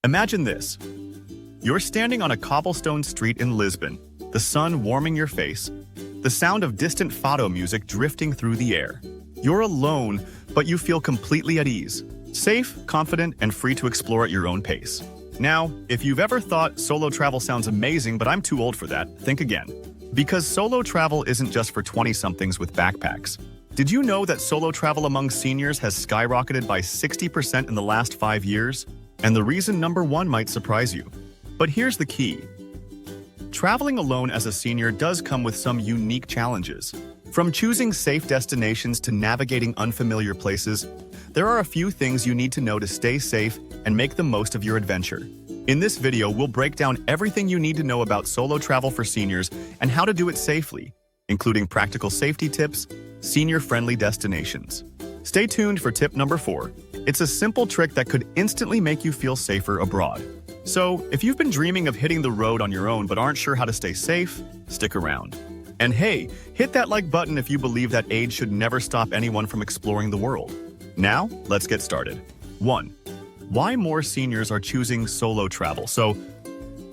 Imagine this. You're standing on a cobblestone street in Lisbon, the sun warming your face, the sound of distant fado music drifting through the air. You're alone, but you feel completely at ease, safe, confident, and free to explore at your own pace. Now, if you've ever thought solo travel sounds amazing, but I'm too old for that, think again. Because solo travel isn't just for 20-somethings with backpacks. Did you know that solo travel among seniors has skyrocketed by 60% in the last 5 years? And the reason number one might surprise you. But here's the key. Traveling alone as a senior does come with some unique challenges. From choosing safe destinations to navigating unfamiliar places, there are a few things you need to know to stay safe and make the most of your adventure. In this video, we'll break down everything you need to know about solo travel for seniors and how to do it safely, including practical safety tips, senior-friendly destinations. Stay tuned for tip number 4. It's a simple trick that could instantly make you feel safer abroad. So, if you've been dreaming of hitting the road on your own but aren't sure how to stay safe, stick around. And hey, hit that like button if you believe that age should never stop anyone from exploring the world. Now, let's get started. 1. Why more seniors are choosing solo travel. So,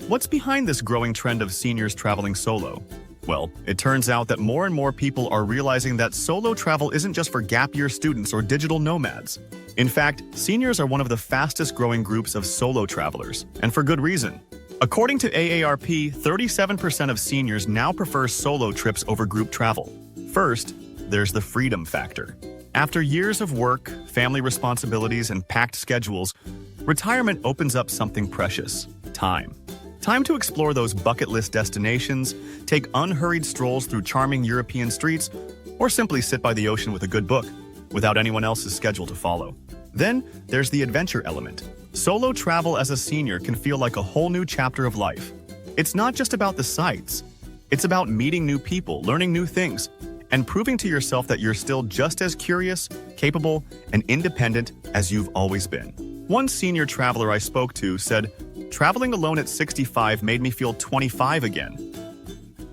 what's behind this growing trend of seniors traveling solo? Well, it turns out that more and more people are realizing that solo travel isn't just for gap year students or digital nomads. In fact, seniors are one of the fastest growing groups of solo travelers, and for good reason. According to AARP, 37% of seniors now prefer solo trips over group travel. First, there's the freedom factor. After years of work, family responsibilities, and packed schedules, retirement opens up something precious: time. Time to explore those bucket list destinations, take unhurried strolls through charming European streets, or simply sit by the ocean with a good book, without anyone else's schedule to follow. Then, there's the adventure element. Solo travel as a senior can feel like a whole new chapter of life. It's not just about the sights. It's about meeting new people, learning new things, and proving to yourself that you're still just as curious, capable, and independent as you've always been. One senior traveler I spoke to said, "Traveling alone at 65 made me feel 25 again."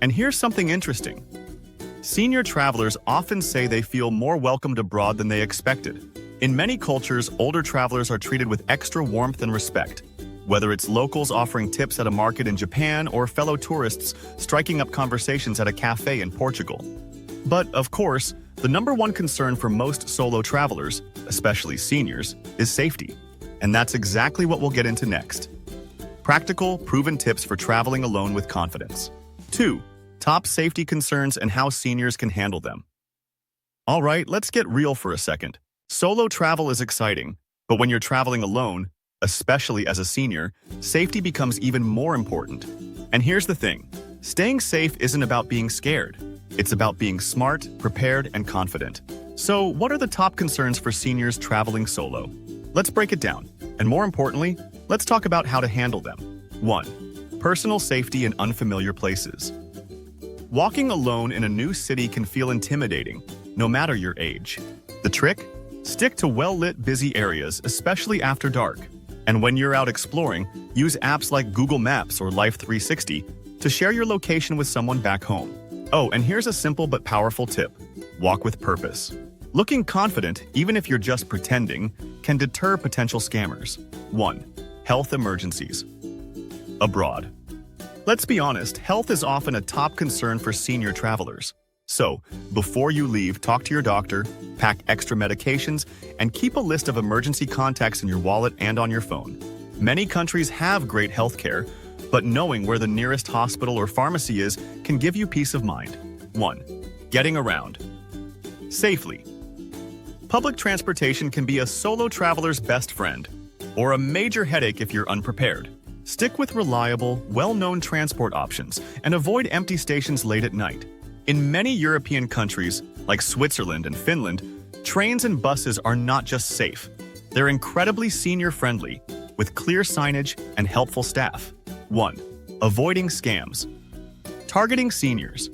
And here's something interesting. Senior travelers often say they feel more welcomed abroad than they expected. In many cultures, older travelers are treated with extra warmth and respect, whether it's locals offering tips at a market in Japan or fellow tourists striking up conversations at a cafe in Portugal. But, of course, the number one concern for most solo travelers, especially seniors, is safety. And that's exactly what we'll get into next. Practical, proven tips for traveling alone with confidence. 2. Top safety concerns and how seniors can handle them. All right, let's get real for a second. Solo travel is exciting, but when you're traveling alone, especially as a senior, safety becomes even more important. And here's the thing. Staying safe isn't about being scared. It's about being smart, prepared, and confident. So, what are the top concerns for seniors traveling solo? Let's break it down. And more importantly, let's talk about how to handle them. 1. Personal safety in unfamiliar places. Walking alone in a new city can feel intimidating, no matter your age. The trick? Stick to well-lit, busy areas, especially after dark. And when you're out exploring, use apps like Google Maps or Life 360 to share your location with someone back home. Oh, and here's a simple but powerful tip. Walk with purpose. Looking confident, even if you're just pretending, can deter potential scammers. 1. Health emergencies. Abroad. Let's be honest, health is often a top concern for senior travelers. So, before you leave, talk to your doctor, pack extra medications, and keep a list of emergency contacts in your wallet and on your phone. Many countries have great healthcare, but knowing where the nearest hospital or pharmacy is can give you peace of mind. 1. Getting around. Safely. Public transportation can be a solo traveler's best friend, or a major headache if you're unprepared. Stick with reliable, well-known transport options and avoid empty stations late at night. In many European countries, like Switzerland and Finland, trains and buses are not just safe. They're incredibly senior-friendly, with clear signage and helpful staff. 1. Avoiding scams. Targeting seniors.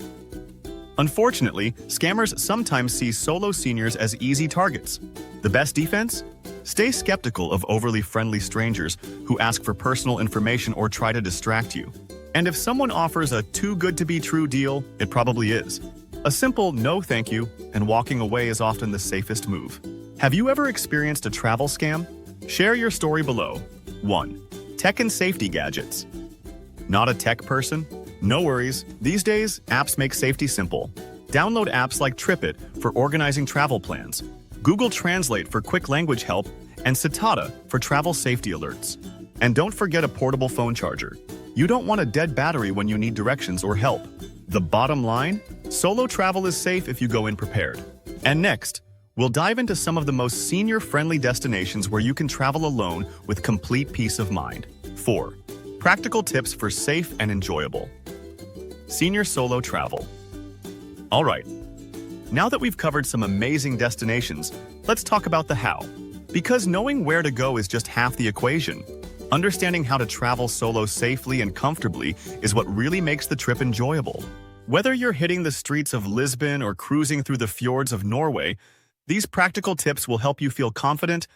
Unfortunately, scammers sometimes see solo seniors as easy targets. The best defense? Stay skeptical of overly friendly strangers who ask for personal information or try to distract you. And if someone offers a too-good-to-be-true deal, it probably is. A simple no thank you and walking away is often the safest move. Have you ever experienced a travel scam? Share your story below. 1. Tech and safety gadgets. Not a tech person? No worries. These days, apps make safety simple. Download apps like TripIt for organizing travel plans, Google Translate for quick language help, and Citata for travel safety alerts. And don't forget a portable phone charger. You don't want a dead battery when you need directions or help. The bottom line? Solo travel is safe if you go in prepared. And next, we'll dive into some of the most senior-friendly destinations where you can travel alone with complete peace of mind. 4. Practical tips for safe and enjoyable senior solo travel. All right, now that we've covered some amazing destinations, let's talk about the how. Because knowing where to go is just half the equation. Understanding how to travel solo safely and comfortably is what really makes the trip enjoyable. Whether you're hitting the streets of Lisbon or cruising through the fjords of Norway, these practical tips will help you feel confident,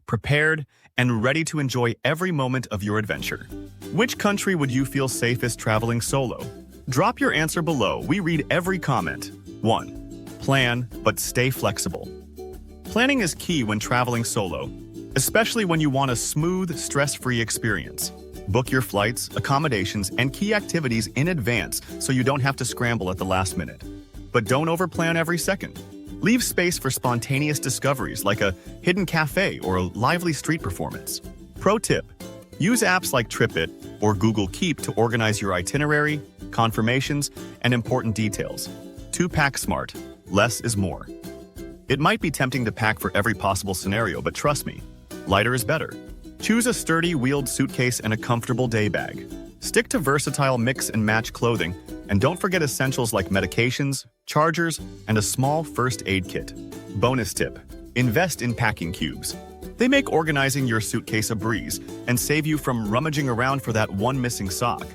prepared, and ready to enjoy every moment of your adventure. Which country would you feel safest traveling solo? Drop your answer below. We read every comment. 1. Plan, but stay flexible. Planning is key when traveling solo, especially when you want a smooth, stress-free experience. Book your flights, accommodations, and key activities in advance so you don't have to scramble at the last minute. But don't overplan every second. Leave space for spontaneous discoveries like a hidden cafe or a lively street performance. Pro tip: use apps like TripIt or Google Keep to organize your itinerary, confirmations, and important details. 2. Pack smart. Less is more. It might be tempting to pack for every possible scenario, but trust me, lighter is better. Choose a sturdy wheeled suitcase and a comfortable day bag. Stick to versatile mix and match clothing, and don't forget essentials like medications, chargers, and a small first aid kit. Bonus tip: invest in packing cubes. They make organizing your suitcase a breeze and save you from rummaging around for that one missing sock.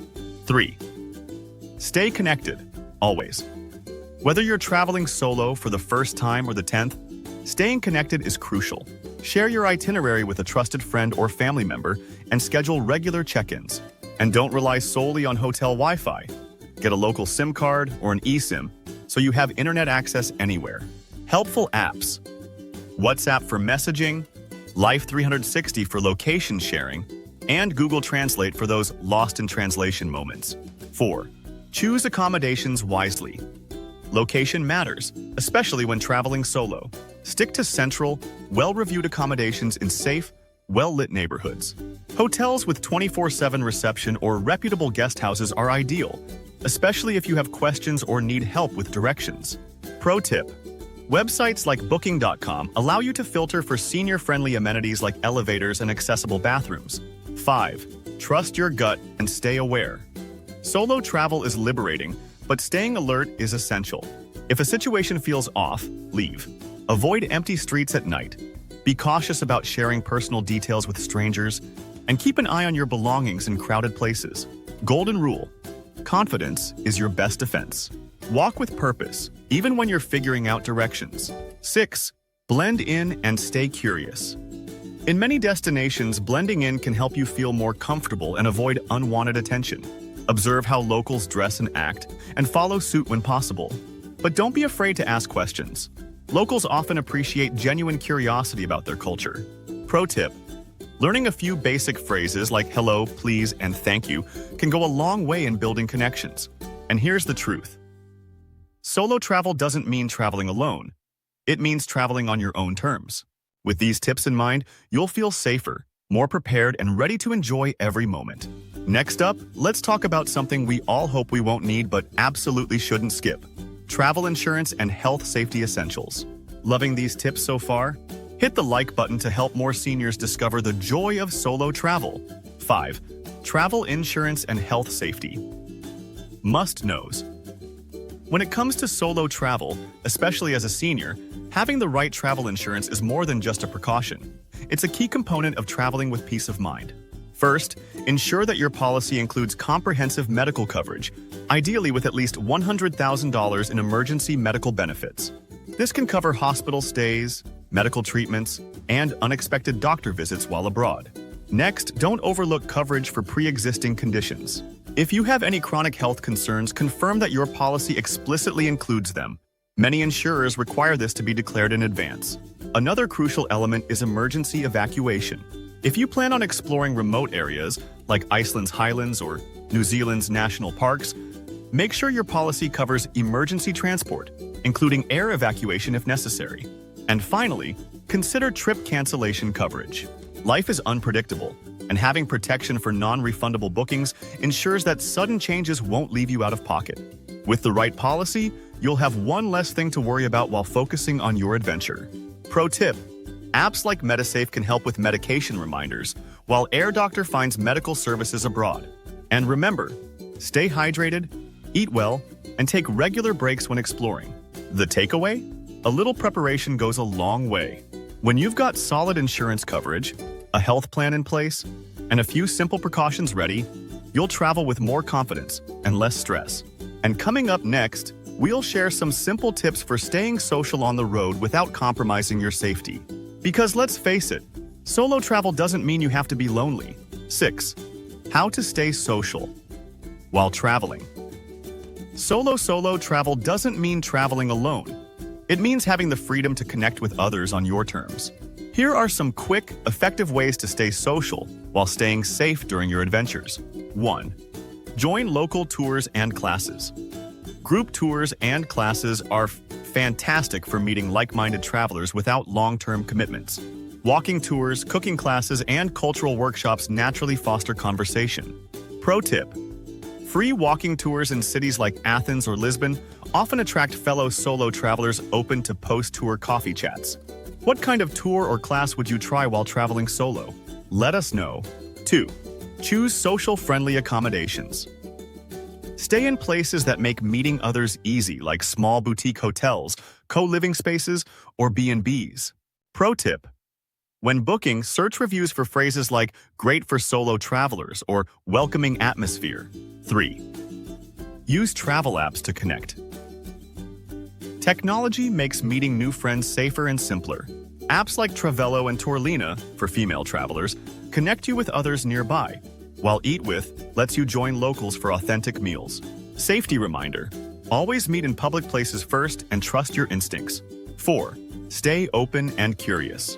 3. Stay connected, always. Whether you're traveling solo for the first time or the 10th, staying connected is crucial. Share your itinerary with a trusted friend or family member and schedule regular check-ins. And don't rely solely on hotel Wi-Fi. Get a local SIM card or an eSIM so you have internet access anywhere. Helpful apps: WhatsApp for messaging, Life 360 for location sharing, and Google Translate for those lost in translation moments. 4. Choose accommodations wisely. Location matters, especially when traveling solo. Stick to central, well-reviewed accommodations in safe, well-lit neighborhoods. Hotels with 24/7 reception or reputable guest houses are ideal, especially if you have questions or need help with directions. Pro tip: websites like Booking.com allow you to filter for senior-friendly amenities like elevators and accessible bathrooms. 5. Trust your gut and stay aware. Solo travel is liberating, but staying alert is essential. If a situation feels off, leave. Avoid empty streets at night. Be cautious about sharing personal details with strangers, and keep an eye on your belongings in crowded places. Golden rule: confidence is your best defense. Walk with purpose, even when you're figuring out directions. 6. Blend in and stay curious. In many destinations, blending in can help you feel more comfortable and avoid unwanted attention. Observe how locals dress and act, and follow suit when possible. But don't be afraid to ask questions. Locals often appreciate genuine curiosity about their culture. Pro tip: learning a few basic phrases like hello, please, and thank you can go a long way in building connections. And here's the truth: solo travel doesn't mean traveling alone. It means traveling on your own terms. With these tips in mind, you'll feel safer, more prepared, and ready to enjoy every moment. Next up, let's talk about something we all hope we won't need but absolutely shouldn't skip: travel insurance and health safety essentials. Loving these tips so far? Hit the like button to help more seniors discover the joy of solo travel. 5. Travel insurance and health safety. Must-knows. When it comes to solo travel, especially as a senior, having the right travel insurance is more than just a precaution. It's a key component of traveling with peace of mind. First, ensure that your policy includes comprehensive medical coverage, ideally with at least $100,000 in emergency medical benefits. This can cover hospital stays, medical treatments, and unexpected doctor visits while abroad. Next, don't overlook coverage for pre-existing conditions. If you have any chronic health concerns, confirm that your policy explicitly includes them. Many insurers require this to be declared in advance. Another crucial element is emergency evacuation. If you plan on exploring remote areas like Iceland's highlands or New Zealand's national parks, make sure your policy covers emergency transport, including air evacuation if necessary. And finally, consider trip cancellation coverage. Life is unpredictable, and having protection for non-refundable bookings ensures that sudden changes won't leave you out of pocket. With the right policy, you'll have one less thing to worry about while focusing on your adventure. Pro tip: apps like MediSafe can help with medication reminders, while AirDoctor finds medical services abroad. And remember, stay hydrated, eat well, and take regular breaks when exploring. The takeaway? A little preparation goes a long way. When you've got solid insurance coverage, a health plan in place, and a few simple precautions ready, you'll travel with more confidence and less stress. And coming up next, we'll share some simple tips for staying social on the road without compromising your safety. Because let's face it, solo travel doesn't mean you have to be lonely. 6. How to stay social while traveling. Solo travel doesn't mean traveling alone. It means having the freedom to connect with others on your terms. Here are some quick, effective ways to stay social while staying safe during your adventures. 1. Join local tours and classes. Group tours and classes are fantastic for meeting like-minded travelers without long-term commitments. Walking tours, cooking classes, and cultural workshops naturally foster conversation. Pro tip: free walking tours in cities like Athens or Lisbon often attract fellow solo travelers open to post-tour coffee chats. What kind of tour or class would you try while traveling solo? Let us know. 2. Choose social-friendly accommodations. Stay in places that make meeting others easy, like small boutique hotels, co-living spaces, or B&Bs. Pro tip: when booking, search reviews for phrases like "great for solo travelers" or "welcoming atmosphere." 3. Use travel apps to connect. Technology makes meeting new friends safer and simpler. Apps like Travello and Tourlina, for female travelers, connect you with others nearby, while Eat With lets you join locals for authentic meals. Safety reminder: always meet in public places first and trust your instincts. 4. Stay open and curious.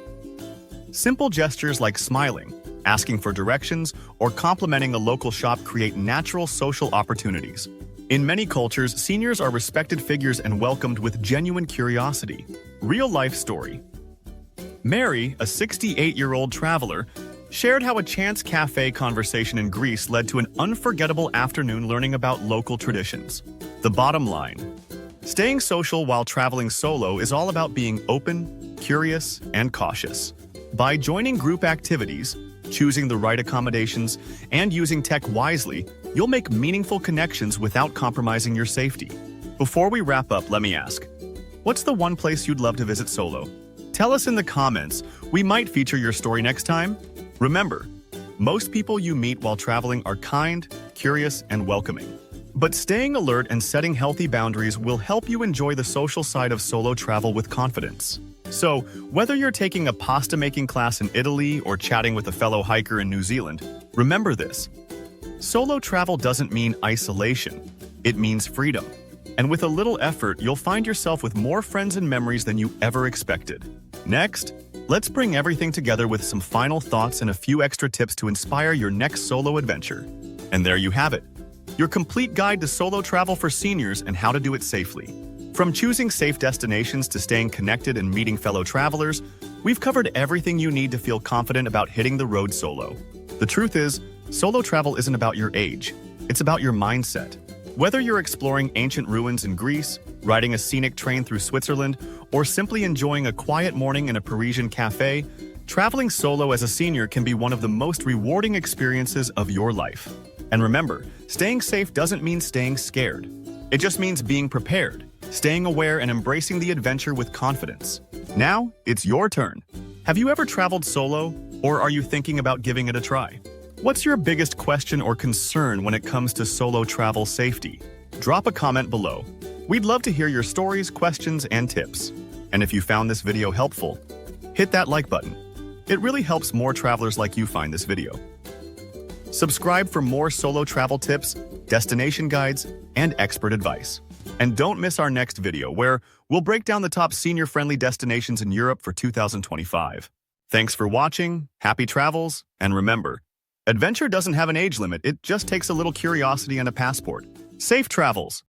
Simple gestures like smiling, asking for directions, or complimenting a local shop create natural social opportunities. In many cultures, seniors are respected figures and welcomed with genuine curiosity. Real-life story. Mary, a 68-year-old traveler, shared how a chance cafe conversation in Greece led to an unforgettable afternoon learning about local traditions. The bottom line: staying social while traveling solo is all about being open, curious, and cautious. By joining group activities, choosing the right accommodations, and using tech wisely, you'll make meaningful connections without compromising your safety. Before we wrap up, let me ask, what's the one place you'd love to visit solo? Tell us in the comments. We might feature your story next time. Remember, most people you meet while traveling are kind, curious, and welcoming. But staying alert and setting healthy boundaries will help you enjoy the social side of solo travel with confidence. So, whether you're taking a pasta-making class in Italy or chatting with a fellow hiker in New Zealand, remember this: solo travel doesn't mean isolation, it means freedom. And with a little effort, you'll find yourself with more friends and memories than you ever expected. Next, let's bring everything together with some final thoughts and a few extra tips to inspire your next solo adventure. And there you have it, your complete guide to solo travel for seniors and how to do it safely. From choosing safe destinations to staying connected and meeting fellow travelers, we've covered everything you need to feel confident about hitting the road solo. The truth is, solo travel isn't about your age, it's about your mindset. Whether you're exploring ancient ruins in Greece, riding a scenic train through Switzerland, or simply enjoying a quiet morning in a Parisian cafe, traveling solo as a senior can be one of the most rewarding experiences of your life. And remember, staying safe doesn't mean staying scared. It just means being prepared, staying aware, and embracing the adventure with confidence. Now, it's your turn. Have you ever traveled solo, or are you thinking about giving it a try? What's your biggest question or concern when it comes to solo travel safety? Drop a comment below. We'd love to hear your stories, questions, and tips. And if you found this video helpful, hit that like button. It really helps more travelers like you find this video. Subscribe for more solo travel tips, destination guides, and expert advice. And don't miss our next video where we'll break down the top senior-friendly destinations in Europe for 2025. Thanks for watching, happy travels, and remember, adventure doesn't have an age limit, it just takes a little curiosity and a passport. Safe travels!